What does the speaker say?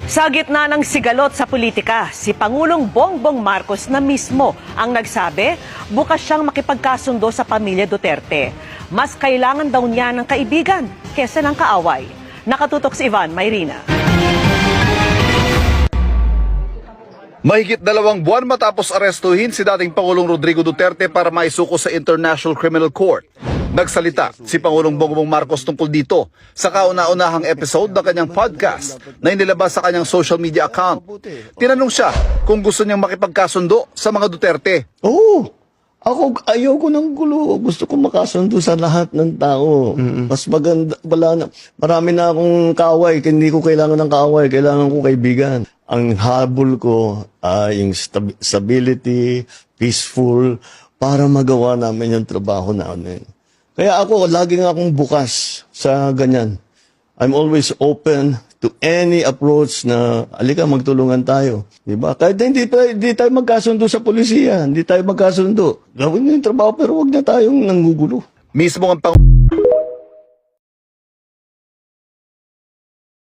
Sa gitna ng sigalot sa politika, si Pangulong Bongbong Marcos na mismo ang nagsabi bukas siyang makipagkasundo sa pamilya Duterte. Mas kailangan daw niya ng kaibigan kesa ng kaaway. Nakatutok si Ivan Mayrina. Mahigit 2 buwan matapos arestuhin si dating Pangulong Rodrigo Duterte para maisuko sa International Criminal Court. Nagsalita si Pangulong Bongbong Marcos tungkol dito sa kauna-unahang episode ng kanyang podcast na inilabas sa kanyang social media account. Tinanong siya kung gusto niyang makipagkasundo sa mga Duterte. Oo. Ako, ayaw ko ng gulo. Gusto ko makasundo sa lahat ng tao. Mas maganda, marami na akong kaaway. Hindi ko kailangan ng kaaway. Kailangan ko kaibigan. Ang habol ko ay yung stability, peaceful, para magawa namin yung trabaho namin. Kaya ako, laging akong bukas sa ganyan. I'm always open to any approach na, alika, magtulungan tayo. Diba? Kahit hindi tayo magkasundo sa polisiya, hindi tayo magkasundo. Gawin mo yung trabaho pero huwag na tayong nanggugulo. Mismo ang